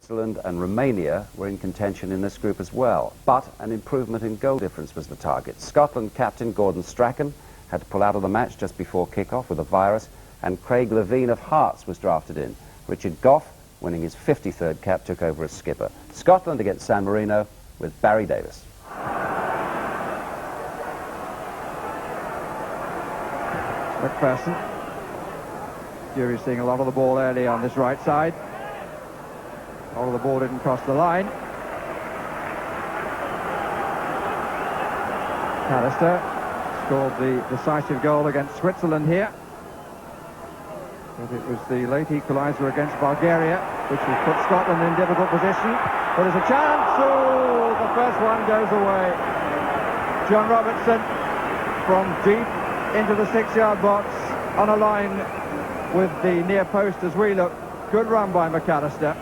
Switzerland and Romania were in contention in this group as well, but an improvement in goal difference was the target. Scotland captain Gordon Strachan had to pull out of the match just before kick-off with a virus, and Craig Levein of Hearts was drafted in. Richard Gough, winning his 53rd cap, took over as skipper. Scotland against San Marino with Barry Davies. McPherson. Jury's seeing a lot of the ball early on this right side. All of the ball didn't cross the line. Callister scored the decisive goal against Switzerland here. But it was the late equaliser against Bulgaria which has put Scotland in difficult position. But there's a chance. Oh, the first one goes away. John Robertson from deep into the 6-yard box on a line with the near post as we look. Good run by McAllister.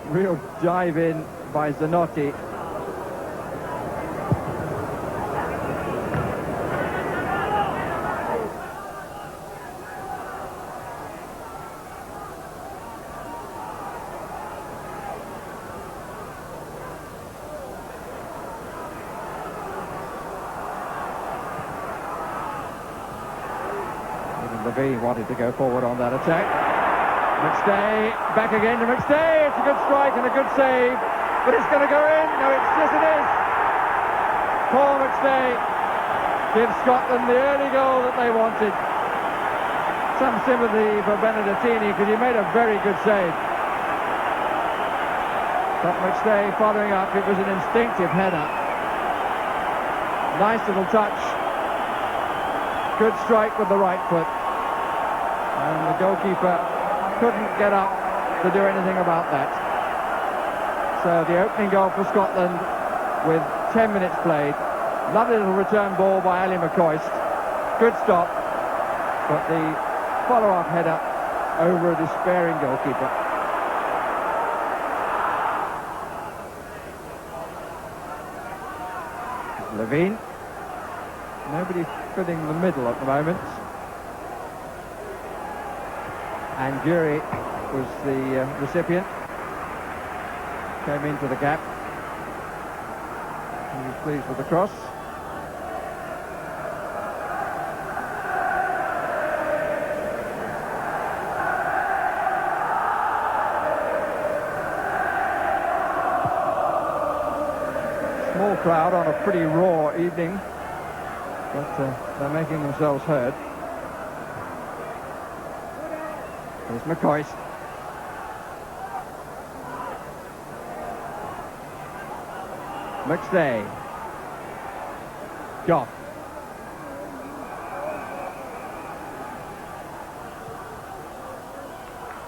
Real dive in by Zanotti. Davies wanted to go forward on that attack. McStay, back again to McStay. It's a good strike and a good save, but it's going to go in. No, yes, it is. Paul McStay gives Scotland the early goal that they wanted. Some sympathy for Benedettini because he made a very good save. But McStay following up, it was an instinctive header. Nice little touch. Good strike with the right foot. And the goalkeeper couldn't get up to do anything about that. So the opening goal for Scotland with 10 minutes played. Lovely little return ball by Ali McCoist. Good stop. But the follow-up header over a despairing goalkeeper. Levein. Nobody filling the middle at the moment. And Jury was the recipient. Came into the gap. He was pleased with the cross. Small crowd on a pretty raw evening, but they're making themselves heard. There's McCoist. McStay. Gough.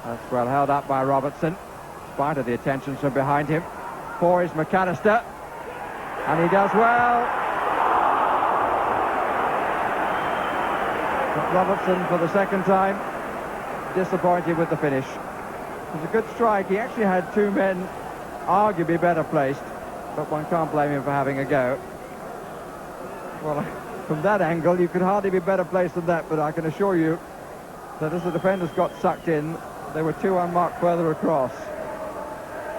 That's well held up by Robertson, in spite of the attention from behind him. For is McAllister, and he does well. But Robertson for the second time. Disappointed with the finish. It was a good strike. He actually had two men arguably better placed, but one can't blame him for having a go. Well, from that angle you could hardly be better placed than that, but I can assure you that as the defenders got sucked in, there were two unmarked further across,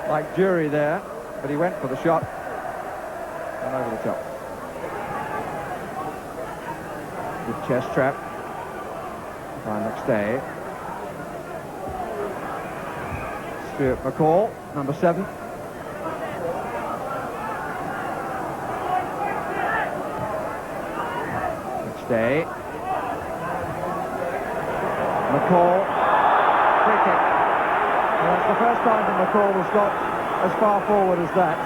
like Jury there, but he went for the shot and over the top. Good chest trap by McStay. Stuart McCall, number 7. McStay. McCall. Free kick. And that's the first time that McCall has got as far forward as that.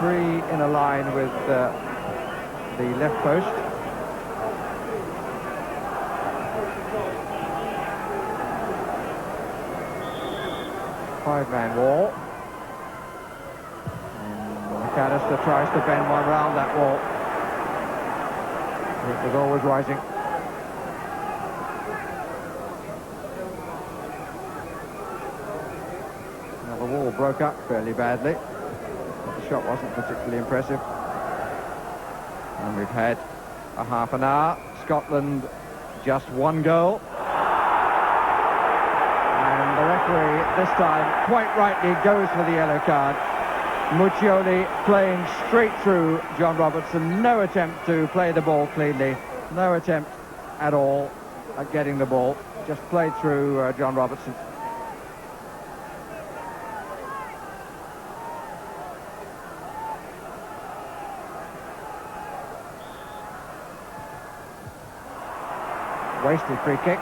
Three in a line with the left post. Five-man wall. And McAllister tries to bend one round that wall. It was always rising. Now the wall broke up fairly badly. The shot wasn't particularly impressive. And we've had a half an hour. Scotland just one goal. And the referee this time, quite rightly, goes for the yellow card. Muccioli playing straight through John Robertson. No attempt to play the ball cleanly. No attempt at all at getting the ball. Just played through John Robertson. Wasted free kick.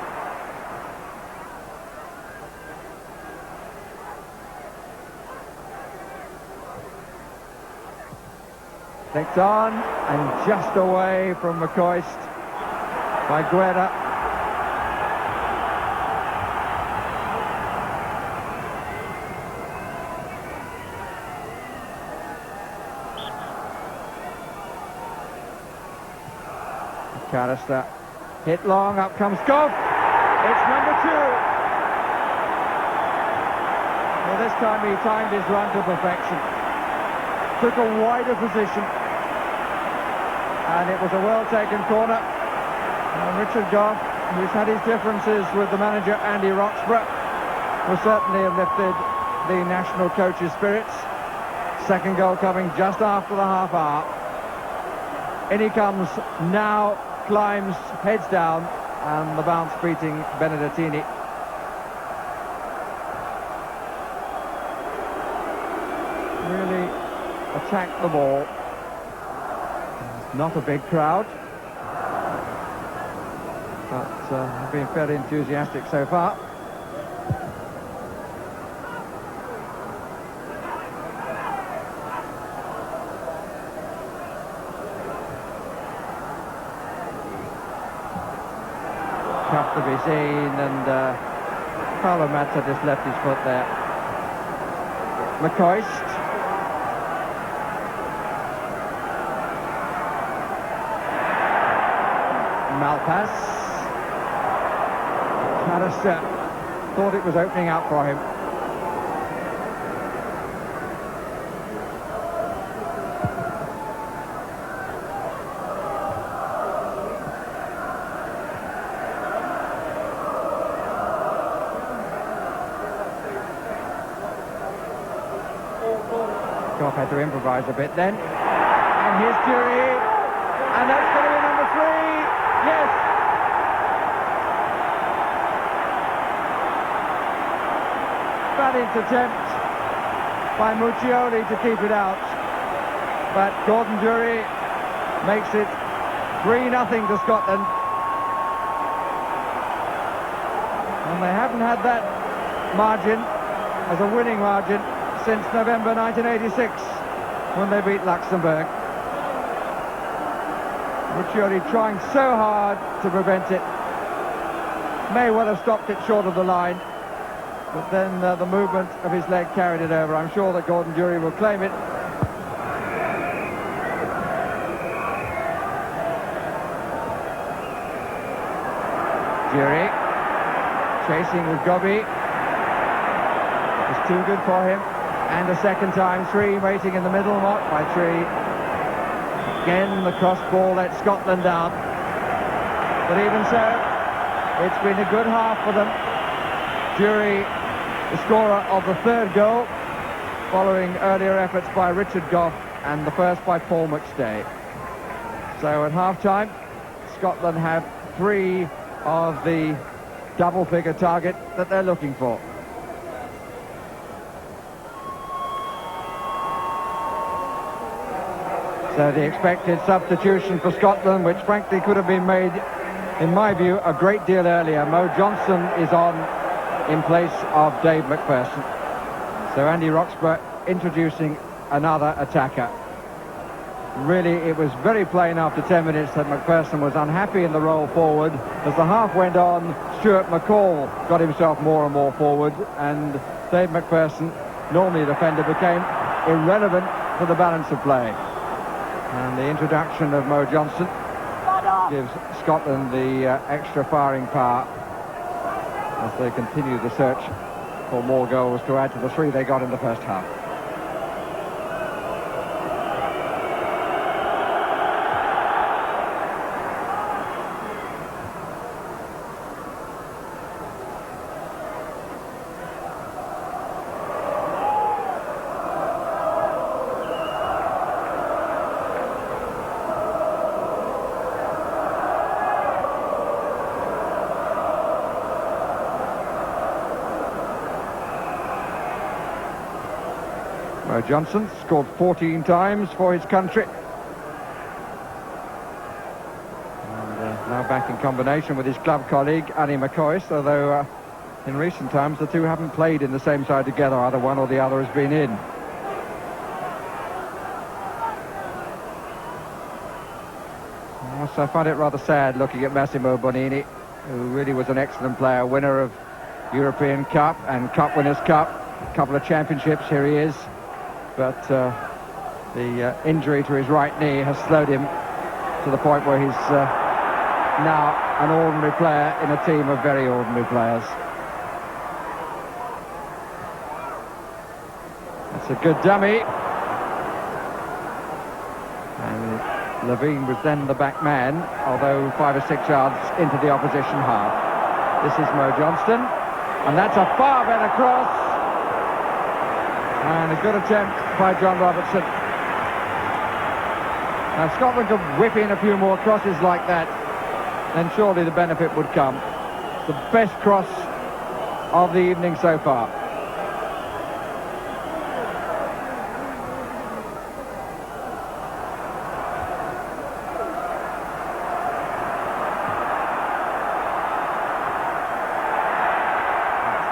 Picked on and just away from McCoist by Guerra. McAllister hit long, up comes Goff. It's number 2. Well, this time he timed his run to perfection. Took a wider position. And it was a well-taken corner. And Richard Goff, who's had his differences with the manager Andy Roxburgh, will certainly have lifted the national coach's spirits. Second goal coming just after the half hour. In he comes now, climbs, heads down, and the bounce beating Benedettini. Really attacked the ball. Not a big crowd, but have been fairly enthusiastic so far. Tough to be seen, and Paolo Mazza just left his foot there. McCoist. Malpass. Harrison thought it was opening out for him. Goff had to improvise a bit then. And here's Dury. And that's going to be number 3. Yes. Valiant attempt by Muccioli to keep it out. But Gordon Dury makes it 3-0 to Scotland. And they haven't had that margin as a winning margin since November 1986 when they beat Luxembourg. Muccioli trying so hard to prevent it. May well have stopped it short of the line, but then the movement of his leg carried it over. I'm sure that Gordon Dury will claim it. Dury chasing with Gobby. It's too good for him. And a second time, 3 waiting in the middle, marked by 3. Again, the cross ball let Scotland down. But even so, it's been a good half for them. Dury, the scorer of the 3rd goal, following earlier efforts by Richard Goff and the first by Paul McStay. So at half-time, Scotland have 3 of the double-figure target that they're looking for. So the expected substitution for Scotland, which frankly could have been made, in my view, a great deal earlier. Mo Johnson is on in place of Dave McPherson. So Andy Roxburgh introducing another attacker. Really, it was very plain after 10 minutes that McPherson was unhappy in the role forward. As the half went on, Stuart McCall got himself more and more forward, and Dave McPherson, normally a defender, became irrelevant for the balance of play. And the introduction of Mo Johnson gives Scotland the extra firing power as they continue the search for more goals to add to the 3 they got in the first half. Mo Johnson scored 14 times for his country. And now back in combination with his club colleague, Annie McCoist, although in recent times the two haven't played in the same side together. Either one or the other has been in. So I find it rather sad looking at Massimo Bonini, who really was an excellent player, winner of European Cup and Cup Winners' Cup, a couple of championships, here he is. But the injury to his right knee has slowed him to the point where he's now an ordinary player in a team of very ordinary players. That's a good dummy. And Levine was then the back man, although 5 or 6 yards into the opposition half. This is Mo Johnston, and that's a far better cross. And a good attempt by John Robertson. Now, if Scotland could whip in a few more crosses like that, then surely the benefit would come. It's the best cross of the evening so far.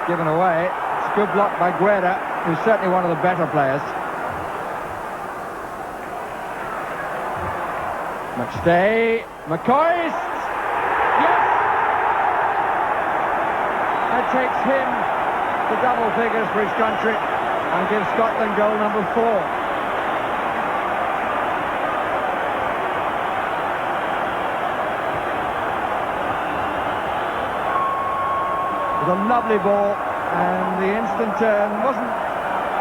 Given away. It's a good block by Guerra, who's certainly one of the better players. McStay, McCoist! Yes! That takes him to double figures for his country and gives Scotland goal number 4. It was a lovely ball, and the instant turn wasn't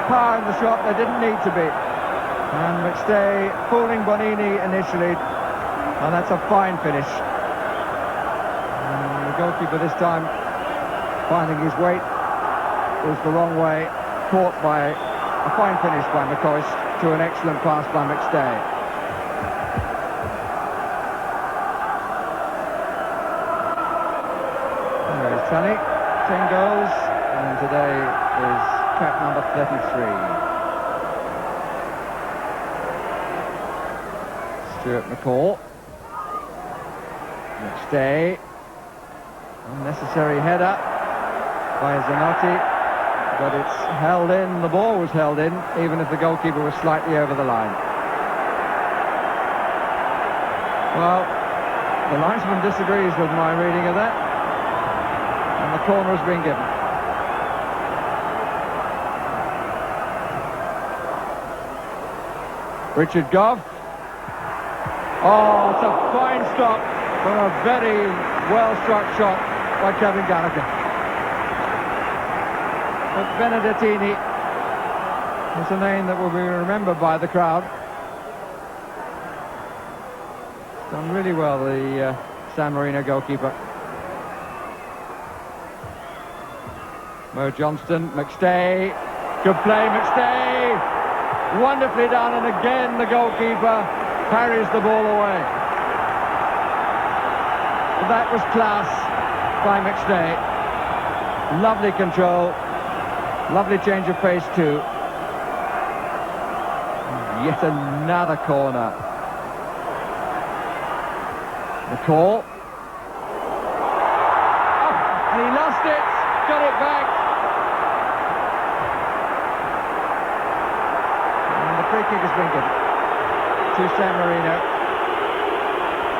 power in the shot. There didn't need to be. And McStay fooling Bonini initially, and that's a fine finish. And the goalkeeper this time finding his weight was the wrong way, caught by a fine finish by McCoist to an excellent pass by McStay. There is Tony. 10 goals, and today is cap number 33. Stuart McCall. McStay. Unnecessary header by Zanotti, but it's held in. The ball was held in, even if the goalkeeper was slightly over the line. Well, the linesman disagrees with my reading of that. And the corner has been given. Richard Gough. Oh, it's a fine stop from a very well-struck shot by Kevin Gallagher. But Benedettini is a name that will be remembered by the crowd. Done really well, the San Marino goalkeeper. Mo Johnston, McStay, good play, McStay, wonderfully done, and again the goalkeeper parries the ball away. That was class by McStay. Lovely control, lovely change of pace too. Yet another corner. McCall. Oh, and he lost it, got it back. Free kick has been given to San Marino,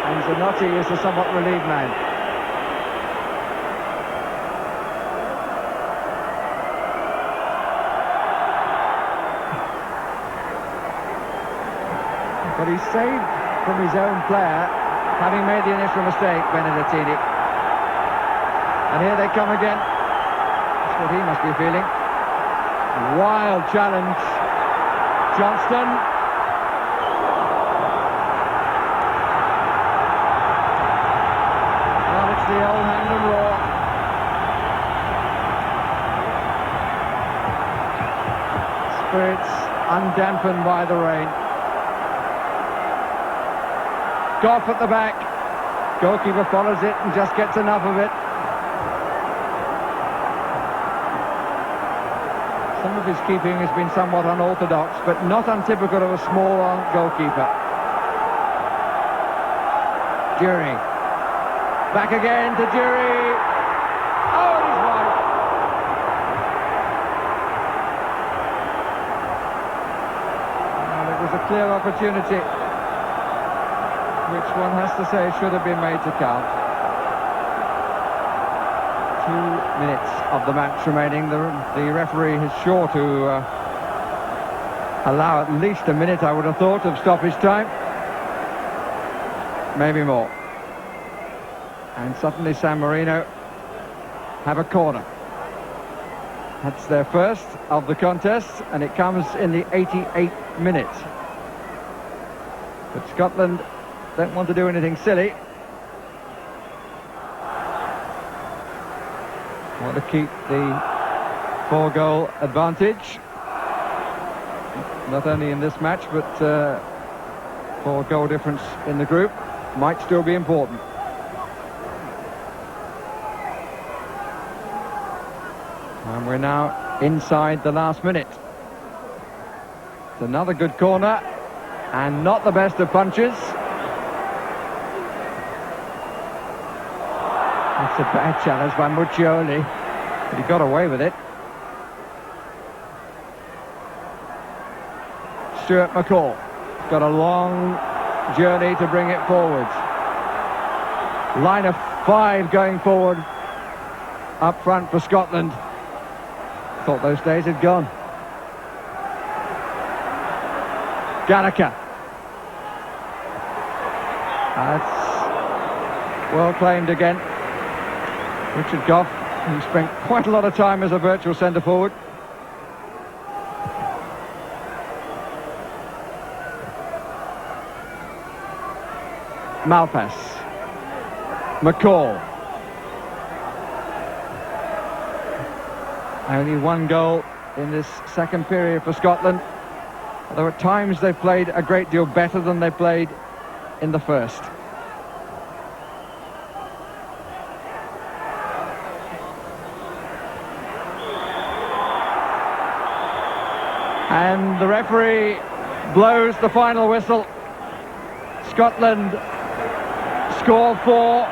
and Zanotti is the somewhat relieved man. But he's saved from his own player, having made the initial mistake, Benedettini. And here they come again. That's what he must be feeling. Wild challenge. Johnston. Well, it's the old hand and raw. Spirits undampened by the rain. Gough at the back. Goalkeeper follows it and just gets enough of it. Some of his keeping has been somewhat unorthodox, but not untypical of a small goalkeeper. Jury. Back again to Jury. Oh, it is wide. Well, it was a clear opportunity, which one has to say should have been made to count. 2 minutes of the match remaining. The referee is sure to allow at least a minute, I would have thought, of stoppage time. Maybe more. And suddenly San Marino have a corner. That's their first of the contest, and it comes in the 88th minute. But Scotland don't want to do anything silly. Want to keep the 4-goal advantage. Not only in this match, but 4-goal difference in the group might still be important. And we're now inside the last minute. It's another good corner, and not the best of punches. That's a bad challenge by Muccioli, but he got away with it. Stuart McCall got a long journey to bring it forwards. Line of 5 going forward up front for Scotland. Thought those days had gone. Gallagher. That's well claimed again. Richard Gough, who spent quite a lot of time as a virtual centre forward. Malpass. McCall. Only 1 goal in this second period for Scotland. Although at times they've played a great deal better than they played in the first. And the referee blows the final whistle. Scotland score 4.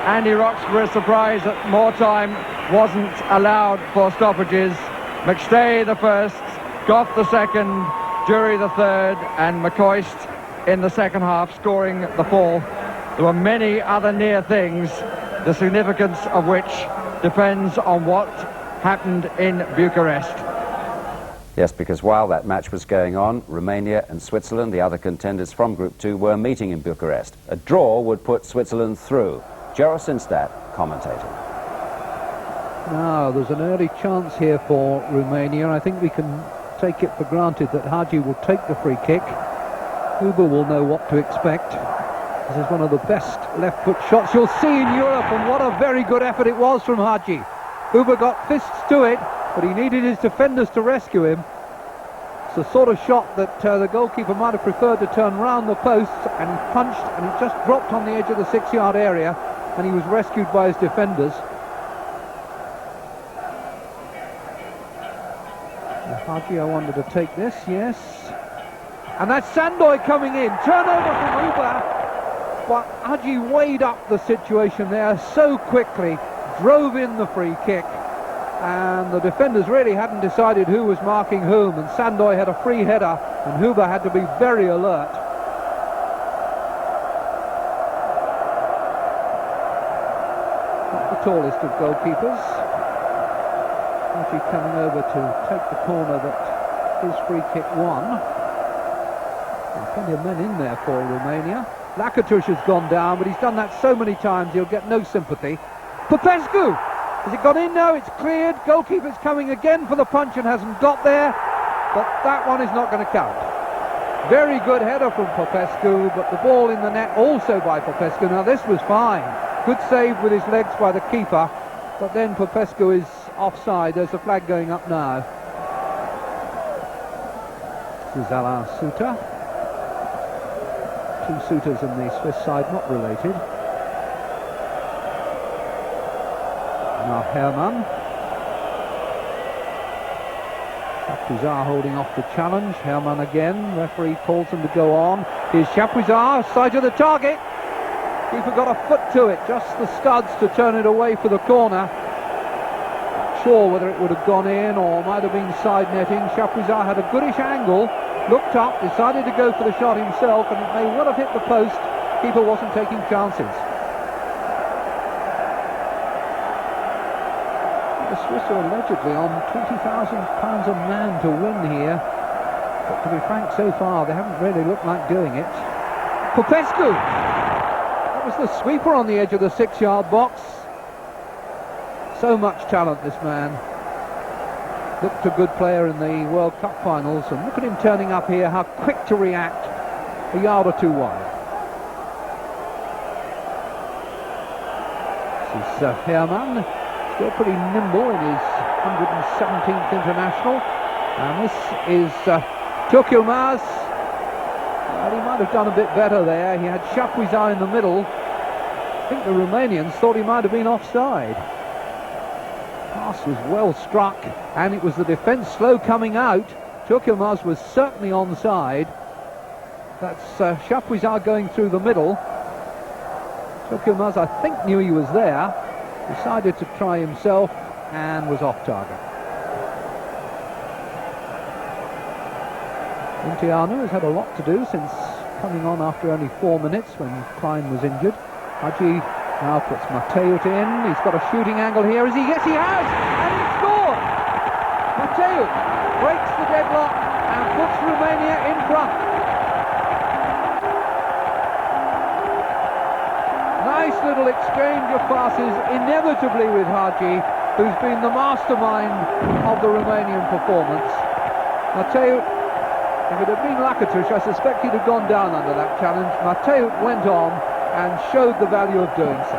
Andy Roxburgh, surprised that more time wasn't allowed for stoppages. McStay the first, Gough the second, Jury the third, and McCoist in the second half scoring the 4th. There were many other near things, the significance of which depends on what happened in Bucharest. Yes, because while that match was going on, Romania and Switzerland, the other contenders from Group 2, were meeting in Bucharest. A draw would put Switzerland through. Gerald Sinstadt commentating. Now, there's an early chance here for Romania. I think we can take it for granted that Hagi will take the free kick. Huber will know what to expect. This is one of the best left-foot shots you'll see in Europe, and what a very good effort it was from Hagi. Huber got fists to it, but he needed his defenders to rescue him. It's the sort of shot that the goalkeeper might have preferred to turn round the posts, and he punched, and it just dropped on the edge of the 6-yard area, and he was rescued by his defenders. Hagi, I wanted to take this, yes. And that's Sandoy coming in. Turnover from Huber, but Hagi weighed up the situation there so quickly, drove in the free kick, and the defenders really hadn't decided who was marking whom, and Sandoy had a free header, and Huber had to be very alert. Not the tallest of goalkeepers. Hagi coming over to take the corner that his free kick won. There's plenty of men in there for Romania. Lakatush has gone down, but he's done that so many times he'll get no sympathy. Popescu! Has it gone in now? It's cleared. Goalkeeper's coming again for the punch and hasn't got there, but that one is not going to count. Very good header from Popescu, but the ball in the net also by Popescu. Now this was fine. Good save with his legs by the keeper, but then Popescu is offside. There's a flag going up now. This is Alain Souter. 2 suitors in the Swiss side, not related. Now Hermann. Chapuisat holding off the challenge. Herman again. Referee calls him to go on. Here's Chapuisat, sight of the target. Keeper got a foot to it, just the studs to turn it away for the corner. Not sure whether it would have gone in or might have been side netting. Chapuisat had a goodish angle, looked up, decided to go for the shot himself, and it may well have hit the post. Keeper wasn't taking chances. The Swiss are allegedly on £20,000 a man to win here. But to be frank, so far they haven't really looked like doing it. Popescu! That was the sweeper on the edge of the 6-yard box. So much talent, this man. Looked a good player in the World Cup finals, and look at him turning up here, how quick to react, a yard or two wide. This is Herman, still pretty nimble in his 117th international. And this is Turkulmaz. Well, he might have done a bit better there. He had Chapuisat in the middle. I think the Romanians thought he might have been offside. Pass was well struck, and it was the defence slow coming out. Turkulmaz was certainly onside. That's Chapuisat going through the middle. Turkulmaz, I think, knew he was there, decided to try himself, and was off target. Munteanu has had a lot to do since coming on after only 4 minutes when Klein was injured. Haji now puts Mateut in. He's got a shooting angle here. Is he? Yes, he has! And he scored! Mateut breaks the deadlock and puts Romania in front. Nice little exchange of passes, inevitably with Haji, who's been the mastermind of the Romanian performance. Mateut, if it had been Lakatush, I suspect he'd have gone down under that challenge. Mateut went on and showed the value of doing so.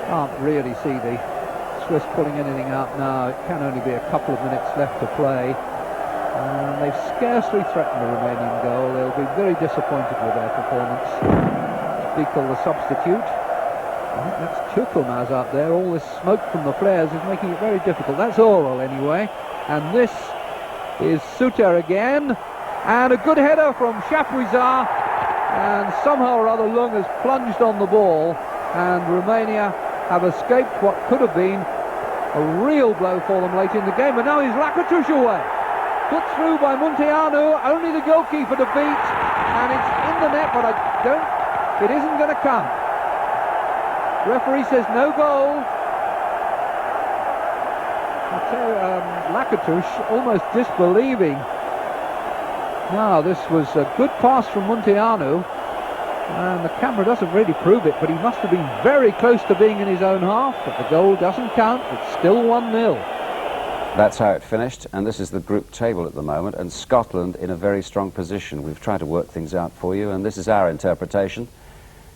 Can't really see the Swiss pulling anything out now. It can only be a couple of minutes left to play. They've scarcely threatened the Romanian goal. They'll be very disappointed with their performance. Spiekel, the substitute. I think that's Turkulmaz out there. All this smoke from the flares is making it very difficult. That's oral anyway. And this is Suter again. And a good header from Chapuisat. And somehow or other Lung has plunged on the ball. And Romania have escaped what could have been a real blow for them late in the game. And now he's Lakatush away. Put through by Munteanu. Only the goalkeeper to beat. And it's in the net, but it isn't going to come. Referee says no goal. Lakatush almost disbelieving. Now this was a good pass from Munteanu, and the camera doesn't really prove it, but he must have been very close to being in his own half, but the goal doesn't count. It's still 1-0. That's how it finished, and this is the group table at the moment, and Scotland in a very strong position. We've tried to work things out for you, and this is our interpretation.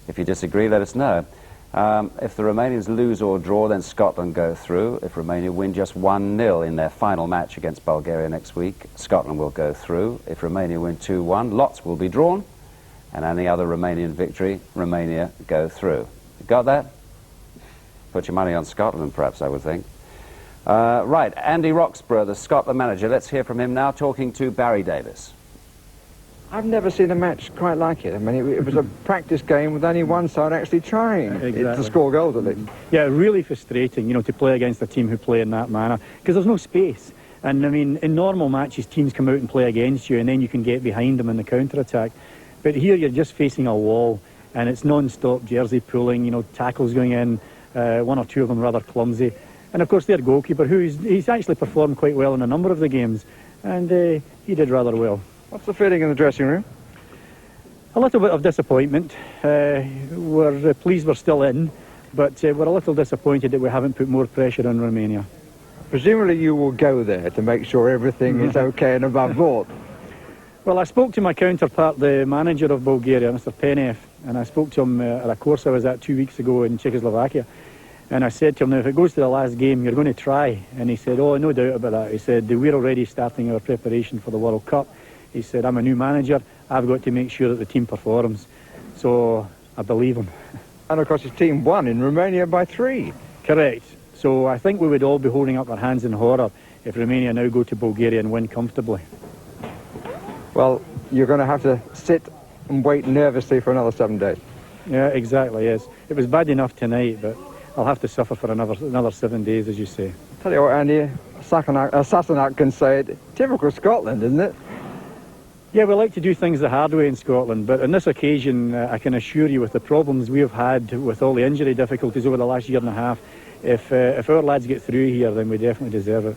If you disagree, let us know. If the Romanians lose or draw, then Scotland go through. If Romania win just 1-0 in their final match against Bulgaria next week, Scotland will go through. If Romania win 2-1, lots will be drawn, and any other Romanian victory, Romania go through. Got that? Put your money on Scotland, perhaps, I would think. Right, Andy Roxburgh, the Scotland manager. Let's hear from him now, talking to Barry Davies. I've never seen a match quite like it. I mean, it was a practice game with only one side actually trying to score goals at least. Yeah, really frustrating, you know, to play against a team who play in that manner, because there's no space. And, I mean, in normal matches, teams come out and play against you, and then you can get behind them in the counter-attack. But here you're just facing a wall, and it's non-stop jersey pulling, you know, tackles going in, one or two of them rather clumsy. And, of course, their goalkeeper, he's actually performed quite well in a number of the games, and he did rather well. What's the feeling in the dressing room? A little bit of disappointment. We're pleased we're still in, but we're a little disappointed that we haven't put more pressure on Romania. Presumably you will go there to make sure everything is okay and above board. Well, I spoke to my counterpart, the manager of Bulgaria, Mr. Penev, and I spoke to him at a course I was at 2 weeks ago in Czechoslovakia. And I said to him, now, if it goes to the last game, you're going to try. And he said, oh, no doubt about that. He said, we're already starting our preparation for the World Cup. He said, I'm a new manager, I've got to make sure that the team performs. So I believe him. And of course his team won in Romania by 3. Correct. So I think we would all be holding up our hands in horror if Romania now go to Bulgaria and win comfortably. Well, you're going to have to sit and wait nervously for another 7 days. Yeah, exactly, yes. It was bad enough tonight, but I'll have to suffer for another 7 days, as you say. Tell you what, Andy, Sassenach can say it. Typical Scotland, isn't it? Yeah, we like to do things the hard way in Scotland, but on this occasion, I can assure you, with the problems we have had with all the injury difficulties over the last year and a half, if our lads get through here, then we definitely deserve it.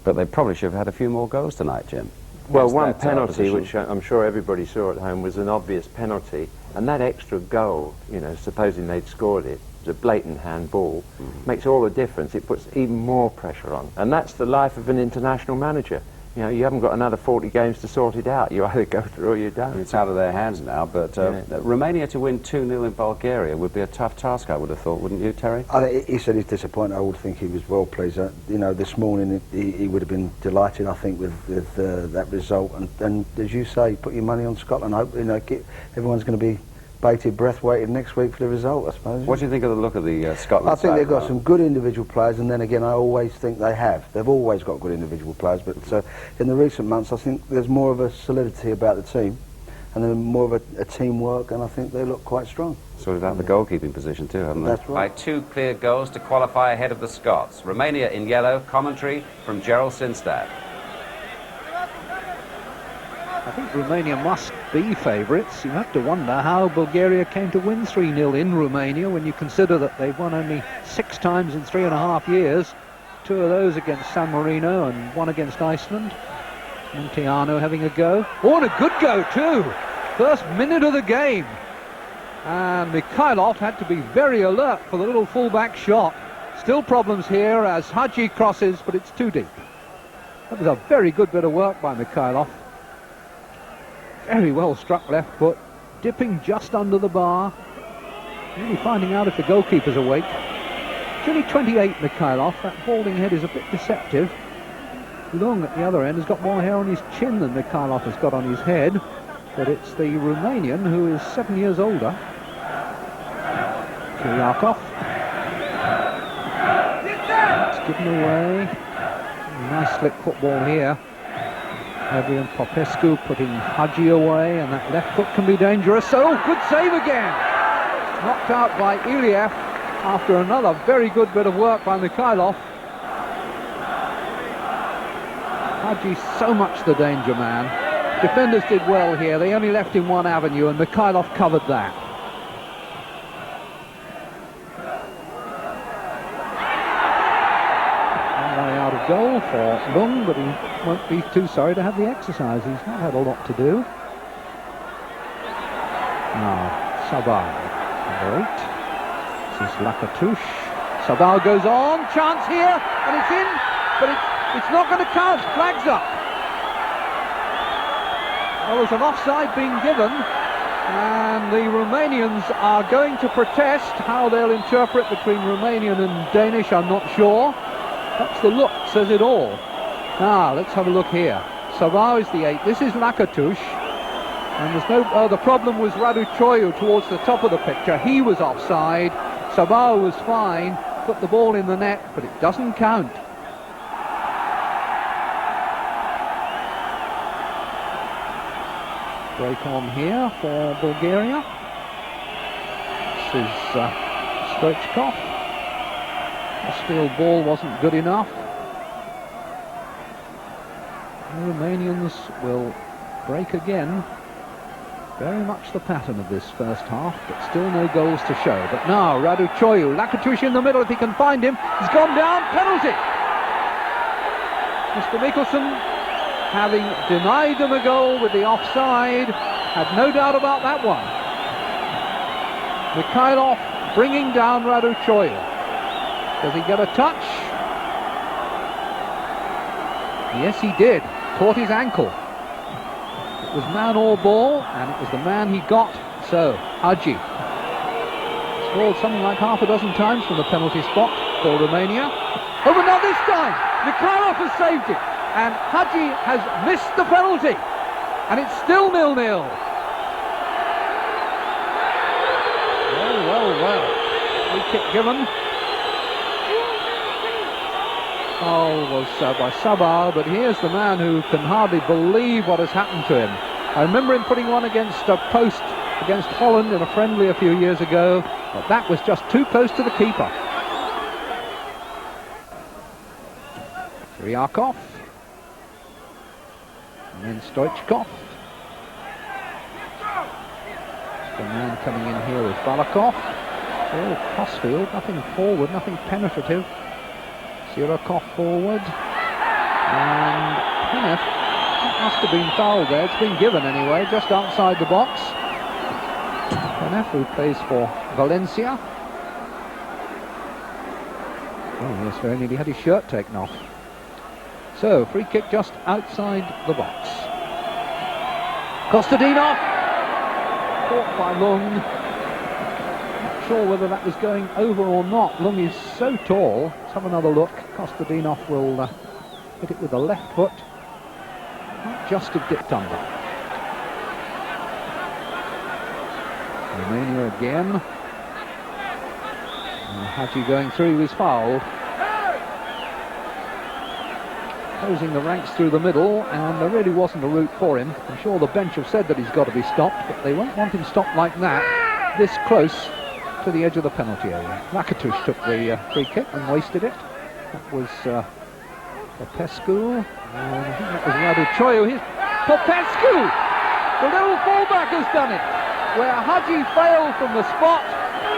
But they probably should have had a few more goals tonight, Jim. Well, Against one that, penalty, opposition. which I'm sure everybody saw at home, was an obvious penalty. And that extra goal, you know, supposing they'd scored it, was a blatant handball, makes all the difference. It puts even more pressure on. And that's the life of an international manager. You know, you haven't got another 40 games to sort it out. You either go through or you don't. It's out of their hands now, but Romania to win 2-0 in Bulgaria would be a tough task, I would have thought, wouldn't you, Terry? He said he's disappointed. I would think he was well pleased. You know, this morning he would have been delighted, I think, with that result. And as you say, put your money on Scotland. I hope, you know, everyone's going to be bated breath waiting next week for the result, I suppose. What do you think of the look of the Scotland I think side they've got now? some good individual players, and then again, I always think they have. They've always got good individual players, but in the recent months, I think there's more of a solidity about the team, and then more of a teamwork, and I think they look quite strong. Sorted out the goalkeeping position too, haven't they? That's right. By 2 clear goals to qualify ahead of the Scots. Romania in yellow, commentary from Gerald Sinstad. I think Romania must be favourites. You have to wonder how Bulgaria came to win 3-0 in Romania when you consider that they've won only 6 times in 3.5 years. 2 of those against San Marino and 1 against Iceland. Munteanu having a go. Oh, and a good go too! First minute of the game. And Mikhailov had to be very alert for the little full-back shot. Still problems here as Hadji crosses, but it's too deep. That was a very good bit of work by Mikhailov. Very well struck left foot, dipping just under the bar. Really finding out if the goalkeeper's awake. It's only 28, Mikhailov. That balding head is a bit deceptive. Lung at the other end has got more hair on his chin than Mikhailov has got on his head. But it's the Romanian who is 7 years older. Kiryakov. It's given away. Nice slick football here. Adrian Popescu putting Hadji away, and that left foot can be dangerous. Oh, good save again! Knocked out by Iliev after another very good bit of work by Mikhailov. Hadji so much the danger man. Defenders did well here. They only left him one avenue, and Mikhailov covered that. Out of goal for Lung, but he won't be too sorry to have the exercise. He's not had a lot to do. Now, Sabal, number 8. This is Lakatouche. Sabal goes on, chance here, and it's in, but it's not going to count. Flags up. Well, there's an offside being given, and the Romanians are going to protest. How they'll interpret between Romanian and Danish, I'm not sure. Perhaps the look says it all. Now, let's have a look here. Sabal is the 8. This is Lakatouche. And there's no... the problem was Radu Choiu towards the top of the picture. He was offside. Sabal was fine. Put the ball in the net, but it doesn't count. Break on here for Bulgaria. This is Stoichkov. The field ball wasn't good enough. The Romanians will break again. Very much the pattern of this first half, but still no goals to show. But now Radu Choiu, Lakatouche in the middle if he can find him. He's gone down, penalty! Mr. Mikkelsen, having denied them a goal with the offside, had no doubt about that one. Mikhailov bringing down Radu Choiu. Does he get a touch? Yes, he did. Caught his ankle. It was man or ball, and it was the man he got. So, Hadji scored something like half a dozen times from the penalty spot for Romania. Oh, but not this time! Mikhailov has saved it, and Hadji has missed the penalty, and it's still 0-0. Well. Free kick given. foul was by Sabah, but here's the man who can hardly believe what has happened to him. I remember him putting one against a post against Holland in a friendly a few years ago, but that was just too close to the keeper. Ryakov, and then Stoichkov. The man coming in here is Balakov. Oh, crossfield, nothing forward, nothing penetrative. Sirakov forward, and Kenneth, that must have been fouled there. It's been given anyway, just outside the box. Kenneth, who plays for Valencia. Oh yes, very nearly had his shirt taken off. So, free kick just outside the box. Kostadinov, caught by Lung. Not sure whether that was going over or not. Lung is so tall. Let's have another look. Kostadinov will hit it with the left foot. Might just have dipped under. Romania again. Hadji going through, he was fouled. Closing the ranks through the middle, and there really wasn't a route for him. I'm sure the bench have said that he's got to be stopped, but they won't want him stopped like that, this close to the edge of the penalty area. Lakatush took the free kick and wasted it. That was Popescu, and I think that was Radu Choyu. Here's Popescu! The little fullback has done it, where Hadji failed from the spot.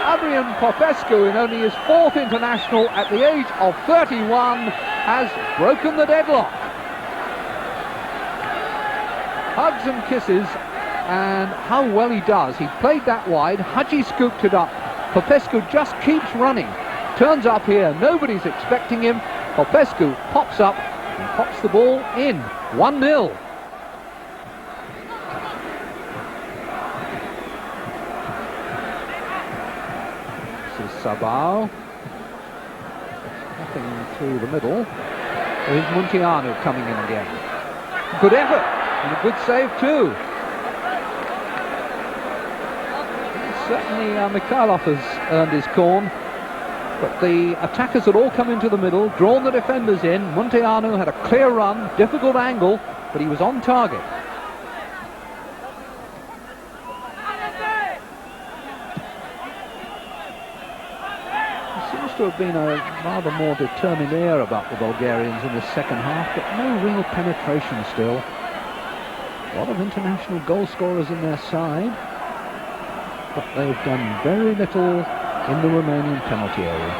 Adrian Popescu, in only his 4th international at the age of 31, has broken the deadlock. Hugs and kisses, and how well he does. He played that wide, Hadji scooped it up. Popescu just keeps running, turns up here, nobody's expecting him. Popescu pops up and pops the ball in. 1-0. Sabah, nothing through the middle. There's Munteanu coming in again. Good effort and a good save too. Certainly Mikhailov has earned his corn, but the attackers had all come into the middle, drawn the defenders in. Munteanu had a clear run, difficult angle, but he was on target. To have been a rather more determined air about the Bulgarians in the second half, but no real penetration still. A lot of international goal scorers in their side, but they've done very little in the Romanian penalty area.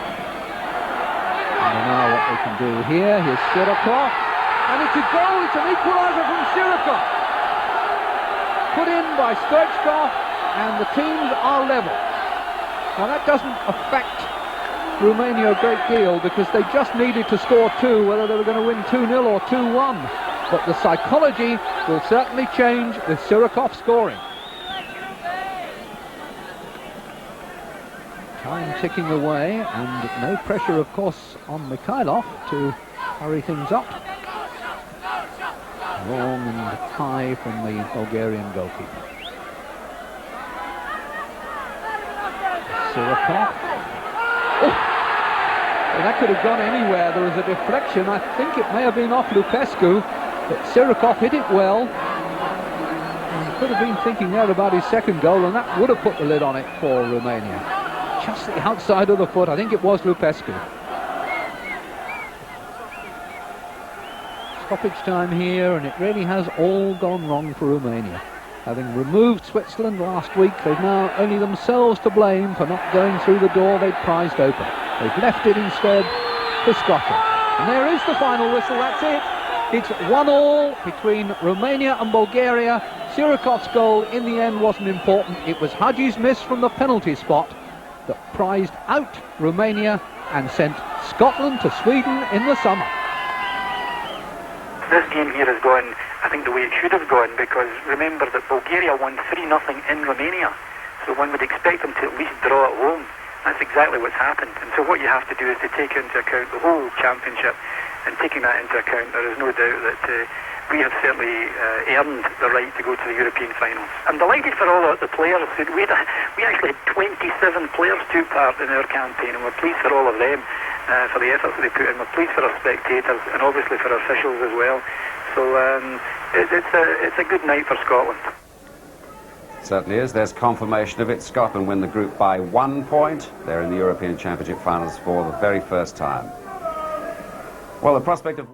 And now what they can do here, here's Sirakov, and it's a goal, it's an equaliser from Sirakov. Put in by Stoichkov, and the teams are level. Now that doesn't affect Romania a great deal, because they just needed to score 2, whether they were going to win 2-0 or 2-1. But the psychology will certainly change with Sirakov scoring. Time ticking away, and no pressure, of course, on Mikhailov to hurry things up. Long and high from the Bulgarian goalkeeper. Sirakov. Oh! Well, that could have gone anywhere. There was a deflection. I think it may have been off Lupescu, but Sirakov hit it well. He could have been thinking there about his second goal, and that would have put the lid on it for Romania. Just the outside of the foot. I think it was Lupescu. Stoppage time here, and it really has all gone wrong for Romania. Having removed Switzerland last week, they've now only themselves to blame for not going through the door they'd prized open. They've left it instead for Scotland. And there is the final whistle, that's it. It's 1-1 between Romania and Bulgaria. Sirakov's goal in the end wasn't important. It was Hadji's miss from the penalty spot that prized out Romania and sent Scotland to Sweden in the summer. This game here is going, I think, the way it should have gone, because remember that Bulgaria won 3-0 in Romania. So one would expect them to at least draw at home. That's exactly what's happened. And so what you have to do is to take into account the whole championship, and taking that into account, there is no doubt that we have certainly earned the right to go to the European finals. I'm delighted for all the players. We actually had 27 players took part in our campaign, and we're pleased for all of them. for the efforts that they put in. We're pleased for our spectators and obviously for our officials as well. So it's a good night for Scotland. Certainly is. There's confirmation of it. Scotland win the group by 1 point. They're in the European Championship finals for the very first time. Well, the prospect of